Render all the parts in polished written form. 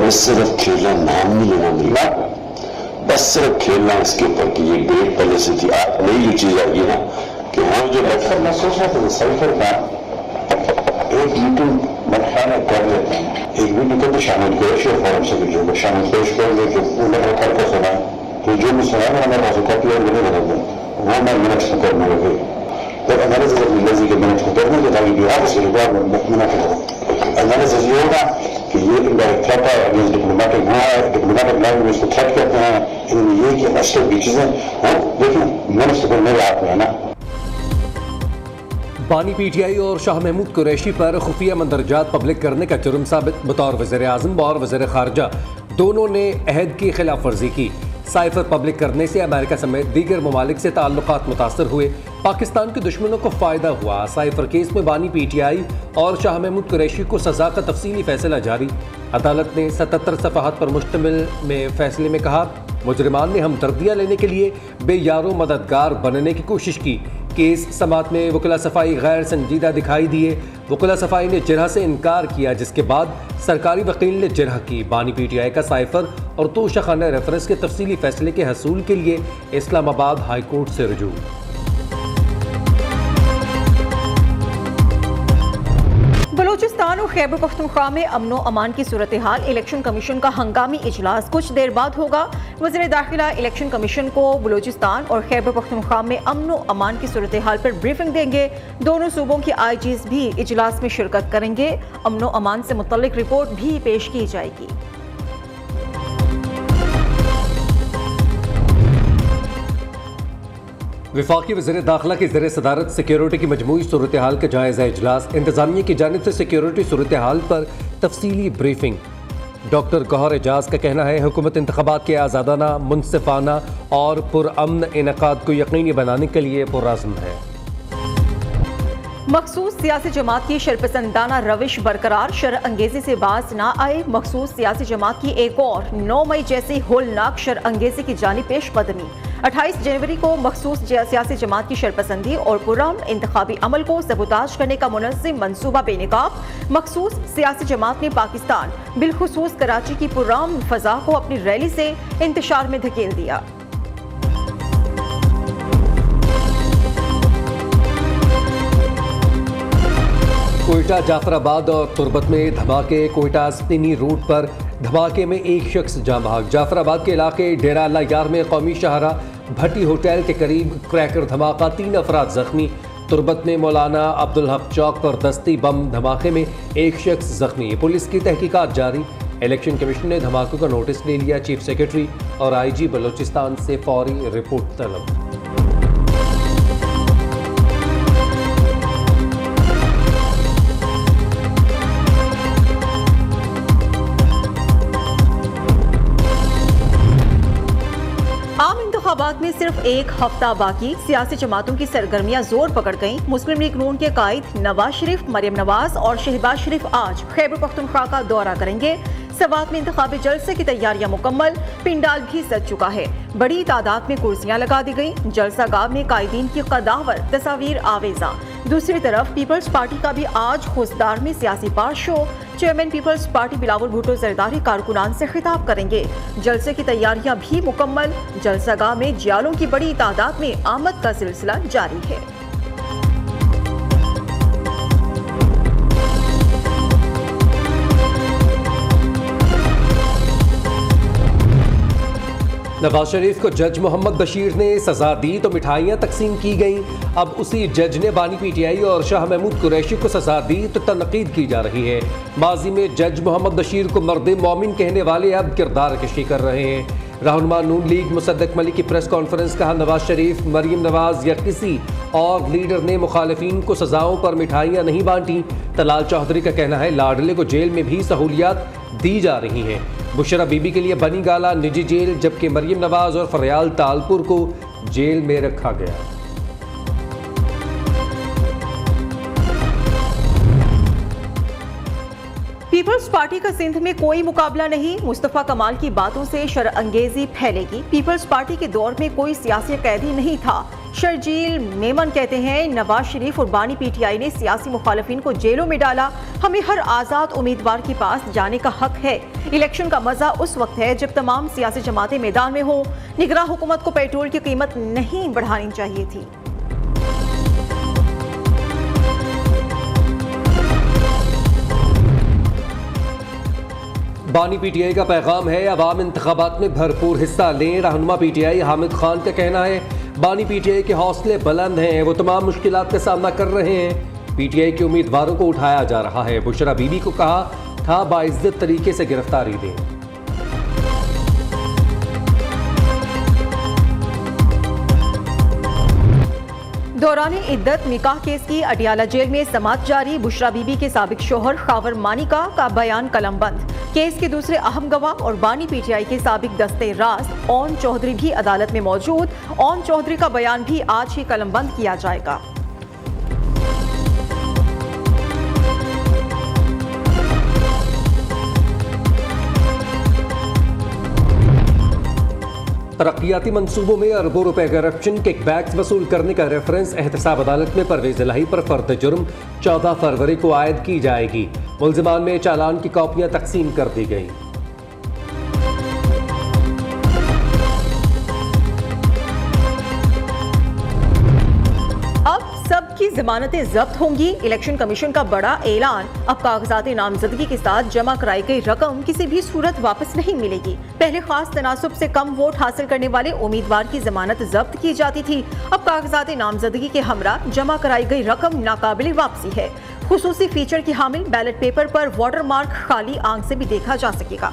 बस सिर्फ खेलना, नाम नहीं लेना मिला, बस सिर्फ खेलना इसके ऊपर कि ये डेट पहले से थी। आप नई जो चीज आई है ना कि वो जो लेक्चर मैं सोच रहा था सल्फर का एक यूट्यूब मरखाना कर लेते हैं, एक वीडियो को शामिल कुरैशी फोरम से वीडियो शामिल पेश कर ले जो उन्होंने करके सुना तो जो भी सुना मैंने पास कॉपी और मैंने बना दिया वो मैं मिनट्स में करने लगे। तो एनालिसिस अपनी लजी के मिनट्स को करने के ताकि बिहार से रिकॉर्ड मिनट हो एनालिसिस ये होगा कि ये इनडायरेक्ट थ्रेट है, अगेंस्ट डिप्लोमेटिक हुआ है, डिप्लोमेटिक लाइन में इसको थ्रेट कहते हैं, इनमें ये कि अस्टर की चीजें हो देखिए मिनट्स तो मेरे हाथ में है ना। बानी पीटीआई और शाह महमूद कुरैशी पर खुफिया मंदरजात पब्लिक करने का जुर्म साबित। बतौर वज़ीर-ए-आज़म और वज़ीर ख़ारजा दोनों ने अहद की खिलाफ वर्जी की। साइफर पब्लिक करने से अमेरिका समेत दीगर ममालिक से ताल्लुकात मुतासर हुए, पाकिस्तान के दुश्मनों को फ़ायदा हुआ। साइफर केस में बानी पीटीआई और शाह महमूद कुरैशी को सज़ा का तफसीली फैसला जारी। अदालत ने 77 सफ़हात पर मुश्तमिल में फैसले में कहा, मुजरिमान ने हमदर्दियाँ लेने के लिए बेयारो मददगार बनने की कोशिश की। केस समात में वकीला सफाई गैर संजीदा दिखाई दिए। वकीला सफाई ने जिरह से इनकार किया, जिसके बाद सरकारी वकील ने जिरह की। बानी पीटीआई का साइफर और तोशाखाना रेफरेंस के तफसीली फैसले के हसूल के लिए इस्लामाबाद हाई कोर्ट से रुजू। बलूचिस्तान और खैबर पख्तूनख्वा में अमनो अमान की सूरत हाल। इलेक्शन कमीशन का हंगामी इजलास कुछ देर बाद होगा। वज़ीर दाखिला इलेक्शन कमीशन को बलूचिस्तान और खैबर पख्तूनख्वा में अमनो अमान की सूरत हाल पर ब्रीफिंग देंगे। दोनों सूबों के आईजीज़ भी इजलास में शिरकत करेंगे। अमनो अमान से मुतल्लिक रिपोर्ट भी पेश की जाएगी। वफाकी वज़ीर दाखिला की ज़ेर सदारत सिक्योरिटी की मजमूई सूरत हाल का जायज़ा इजलास। इंतज़ामिया की जानिब से सिक्योरिटी सूरत हाल पर तफसीली ब्रीफिंग। डॉक्टर गौहर एजाज का कहना है, हुकूमत इंतखाबात के आज़ादाना, मुनसिफाना और पुरअमन इनकाद को यकीनी बनाने के लिए पुरअज़्म है। मखसूस सियासी जमात की शरपसंदाना रविश बरकरार, शर अंगेजी से बाज ना आए। मखसूस सियासी जमात की एक और 9 मई जैसी होलनाक शर अंगेजी की जानी पेश कदमी। 28 जनवरी को मखसूस सियासी जमात की शरपसंदी और पुरअमन इंतखाबी अमल को सबूताज करने का मुनज़्ज़म मंसूबा बेनकाब। मखसूस सियासी जमात ने पाकिस्तान बिलखुसूस कराची की पुरअमन फ़ज़ा को अपनी रैली से इंतशार में धकेल दिया। कोयटा, जाफराबाद और तुरबत में धमाके। कोयटा स्पिनी रूट पर धमाके में एक शख्स जाँ बहक। जाफराबाद के इलाके डेरा अल्लाह यार में कौमी शाहराह भट्टी होटल के करीब क्रैकर धमाका, 3 अफराद जख्मी। तुरबत में मौलाना अब्दुल हक चौक पर दस्ती बम धमाके में एक शख्स जख्मी। पुलिस की तहकीकात जारी। इलेक्शन कमीशन ने धमाकों का नोटिस ले लिया। चीफ सेक्रेटरी और आईजी बलूचिस्तान से फौरी रिपोर्ट तलब। इंतखाबात में सिर्फ एक हफ्ता बाकी, सियासी जमातों की सरगर्मियां जोर पकड़ गईं। मुस्लिम लीग नून के कायद नवाज शरीफ, मरियम नवाज और शहबाज शरीफ आज खैबर पख्तूनख्वा का दौरा करेंगे। सवात में इंतखाबी जलसे की तैयारियां मुकम्मल, पिंडाल भी सज चुका है। बड़ी तादाद में कुर्सियां लगा दी गई। जलसा गाह में कायदीन की कदावर तस्वीर आवेजा। दूसरी तरफ पीपल्स पार्टी का भी आज खुसदार में सियासी part show. Chairman people's party Bilawal Bhutto Zardari कारकुनान से खिताब करेंगे। जलसे की तैयारियां भी मुकम्मल। जलसा गाह में जियालों की बड़ी तादाद में आमद का सिलसिला जारी है। नवाज शरीफ को जज मोहम्मद बशीर ने सजा दी तो मिठाइयाँ तकसीम की गईं। अब उसी जज ने बानी पीटीआई और शाह महमूद कुरैशी को सजा दी तो तनकीद की जा रही है। माजी में जज मोहम्मद बशीर को मर्द मोमिन कहने वाले अब किरदार कशी कर रहे हैं। रहनुमा नून लीग मुसद्दक मलिक की प्रेस कॉन्फ्रेंस। कहा, नवाज शरीफ, मरियम नवाज या किसी और लीडर ने मुखालिफिन को सजाओं पर मिठाइयाँ नहीं बांटी। तलाल चौधरी का कहना है, लाडले को जेल में भी सहूलियात दी जा रही हैं। बुशरा बीबी के लिए बनी गाला निजी जेल, जबकि मरियम नवाज और फरियाल तालपुर को जेल में रखा गया। पीपल्स पार्टी का सिंध में कोई मुकाबला नहीं। मुस्तफा कमाल की बातों से शरअंगेजी फैलेगी। पीपल्स पार्टी के दौर में कोई सियासी कैदी नहीं था। शर्जील मेमन कहते हैं, नवाज शरीफ और बानी पीटीआई ने सियासी मुखालिफिन को जेलों में डाला। हमें हर आज़ाद उम्मीदवार के पास जाने का हक है। इलेक्शन का मजा उस वक्त है जब तमाम सियासी जमातें मैदान में हो। निगरान हुकूमत को पेट्रोल की कीमत नहीं बढ़ानी चाहिए थी। बानी पीटीआई का पैगाम है, अवाम इंतखाबात में भरपूर हिस्सा लें। रहनुमा पीटीआई हामिद खान का कहना है, बानी पीटीआई के हौसले बुलंद हैं, वो तमाम मुश्किलात का सामना कर रहे हैं। पीटीआई के उम्मीदवारों को उठाया जा रहा है। बुशरा बीबी को कहा था बाइज्जत तरीके से गिरफ्तारी दें। दौरान इद्दत निकाह केस की अडियाला जेल में समाअत जारी। बुशरा बीबी के साबिक शोहर खावर मानिका का बयान कलमबंद। केस के दूसरे अहम गवाह और बानी पीटीआई के साबिक दस्ते राज ओन चौधरी भी अदालत में मौजूद। ओन चौधरी का बयान भी आज ही कलमबंद किया जाएगा। तरक्याती मंसूबों में अरबों रुपए करप्शन किकबैक्स वसूल करने का रेफरेंस एहतसाब अदालत में परवेज इलाही पर फर्द जुर्म 14 फरवरी को आयद की जाएगी। मुल्जिमान में चालान की कॉपियां तकसीम कर दी गई। अब सबकी जमानतें जब्त होंगी। इलेक्शन कमीशन का बड़ा ऐलान। अब कागजात नामजदगी के साथ जमा कराई गई रकम किसी भी सूरत वापस नहीं मिलेगी। पहले खास तनासुब से कम वोट हासिल करने वाले उम्मीदवार की जमानत जब्त की जाती थी। अब कागजात नामजदगी के हमरा जमा कराई गई रकम नाकाबिल वापसी है। खुसूसी फीचर की हामिल बैलेट पेपर पर वाटरमार्क खाली आंख से भी देखा जा सकेगा।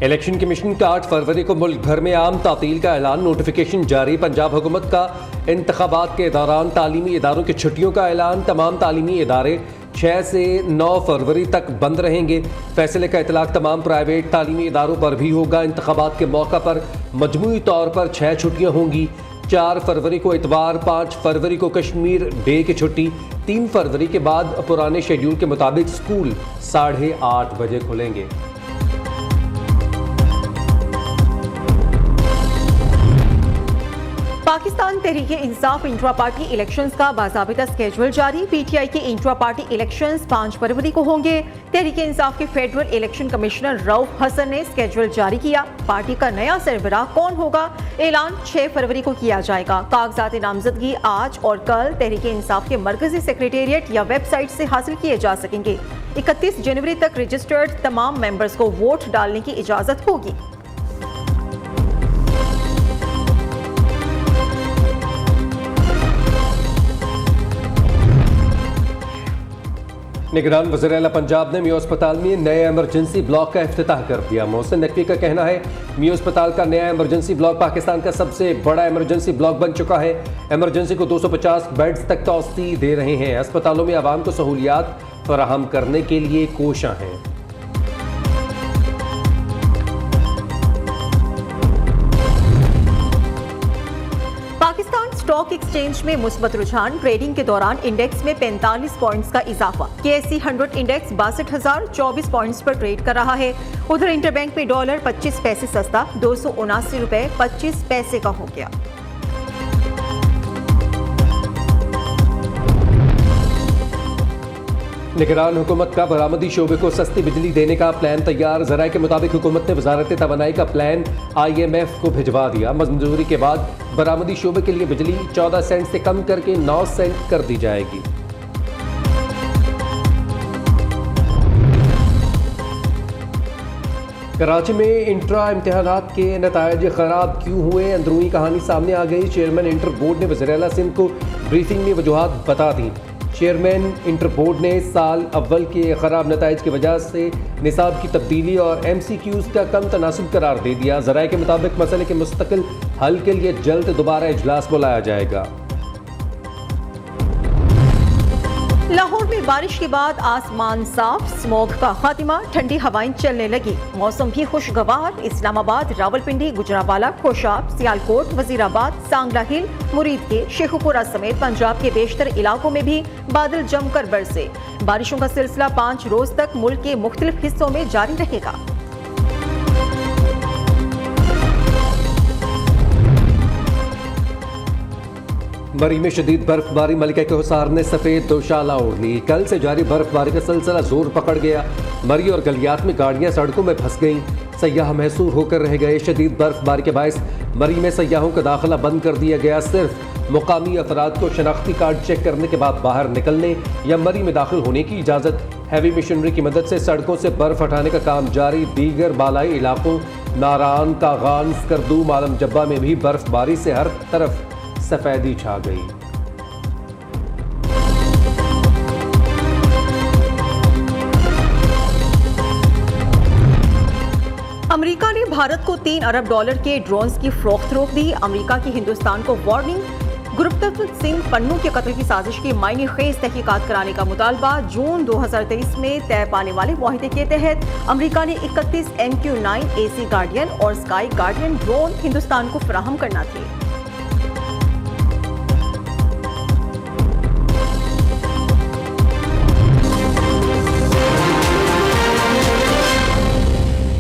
इलेक्शन कमीशन का 8 फरवरी को मुल्क भर में आम तातील का ऐलान। नोटिफिकेशन जारी। पंजाब हुकूमत का इंतखाबात के दौरान तालीमी इदारों की छुट्टियों का ऐलान। तमाम तालीमी इदारे 6 से 9 फरवरी तक बंद रहेंगे। फैसले का इतलाक तमाम प्राइवेट तालीमी इदारों पर भी होगा। इंतखाबात के मौका पर मजमूई तौर पर 6 छुट्टियाँ होंगी। 4 फरवरी को इतवार, 5 फरवरी को कश्मीर डे की छुट्टी। 3 फरवरी के बाद पुराने शेड्यूल के मुताबिक स्कूल 8:30 बजे खुलेंगे। Pakistan Tehreek Insaf intra party elections का बाज़ाबिता स्केड्यूल जारी। पीटीआई के इंट्रा पार्टी इलेक्शंस 5 फरवरी को होंगे। तहरीक इंसाफ के federal election commissioner Rauf Hasan ने स्केड्यूल जारी किया। पार्टी का नया सरबराह कौन होगा, ऐलान 6 फरवरी को किया जाएगा। कागजात नामजदगी आज और कल तहरीक इंसाफ के मरकजी सेक्रेटेरिएट या वेबसाइट से हासिल किए जा सकेंगे। 31 जनवरी तक रजिस्टर्ड तमाम मेंबर्स को वोट डालने की इजाजत होगी। निगरान वज़ीर आला पंजाब ने मियो अस्पताल में नए इमरजेंसी ब्लॉक का इफ्तिताह कर दिया। मोहसिन नकवी का कहना है, मियो अस्पताल का नया इमरजेंसी ब्लॉक पाकिस्तान का सबसे बड़ा इमरजेंसी ब्लॉक बन चुका है। इमरजेंसी को 250 बेड्स तक तौसी दे रहे हैं। अस्पतालों में आवाम को सहूलियात फराहम करने के लिए कोशिश हैं। पाकिस्तान स्टॉक एक्सचेंज में मुस्बत रुझान। ट्रेडिंग के दौरान इंडेक्स में 45 पॉइंट्स का इजाफा। KSE 100 इंडेक्स 62,024 पॉइंट्स पर ट्रेड कर रहा है। उधर इंटरबैंक में डॉलर 25 पैसे सस्ता 279 रुपए 25 पैसे का हो गया। निगरान हुकूमत का बरामदी शोबे को सस्ती बिजली देने का प्लान तैयार। ज़राए के मुताबिक हुकूमत ने वजारत तवानाई का प्लान IMF को भिजवा दिया। मंजूरी के बाद बरामदी शोबे के लिए बिजली 14 सेंट से कम करके 9 सेंट कर दी जाएगी। कराची में इंट्रा इम्तिहानात के नतायज खराब क्यों हुए, अंदरूनी कहानी सामने आ गई। चेयरमैन इंटर बोर्ड ने वज़ीर आला सिंध को ब्रीफिंग में वजूहात बता दी। चेयरमैन इंटर बोर्ड ने साल अव्वल के खराब नताइज की वजह से निसाब की तब्दीली और MCQs का कम तनासुब करार दे दिया। ज़राए के मुताबिक मसले के मुस्तकिल हल के लिए जल्द दोबारा इजलास बुलाया जाएगा। लाहौर में बारिश के बाद आसमान साफ, स्मॉग का खात्मा, ठंडी हवाएं चलने लगी। मौसम भी खुशगवार। इस्लामाबाद, रावलपिंडी, गुजरावाला, कोशाब, सियालकोट, वजीराबाद, सांगला हिल, मुरीदके, शेखुपुरा समेत पंजाब के बेशतर इलाकों में भी बादल जमकर बरसे। बारिशों का सिलसिला 5 रोज तक मुल्क के मुख्तलिफ हिस्सों में जारी रहेगा। मरी में शदीद बर्फबारी, मलिका के हुसार ने सफेद दोशाला ओढ़ ली। कल से जारी बर्फबारी का सिलसिला जोर पकड़ गया। मरी और गलियात में गाड़ियां सड़कों में फंस गईं। सयाह महसूर होकर रह गए। शदीद बर्फबारी के बायस मरी में सयाहों का दाखिला बंद कर दिया गया। सिर्फ मुकामी अफराद को शनाख्ती कार्ड चेक करने के बाद बाहर निकलने या मरी में दाखिल होने की इजाज़त। हैवी मशीनरी की मदद से सड़कों से बर्फ हटाने का काम जारी। दीगर बालाई इलाकों नारान, कागान, स्करदूम, आलम जब्बा में भी बर्फबारी से हर तरफ सफेदी छा गई। अमेरिका ने भारत को $3 अरब के ड्रोन्स की फरोख्त रोक दी। अमेरिका की हिंदुस्तान को वार्निंग। गुरप्रीत सिंह पन्नू के कत्ल की साजिश की मायने खेज तहकीकात कराने का मुतालबा। जून 2023 में तय पाने वाले मुआहिदे के तहत अमेरिका ने 31 MQ-9 AC गार्डियन और स्काई गार्डियन ड्रोन हिंदुस्तान को फराहम करना थे।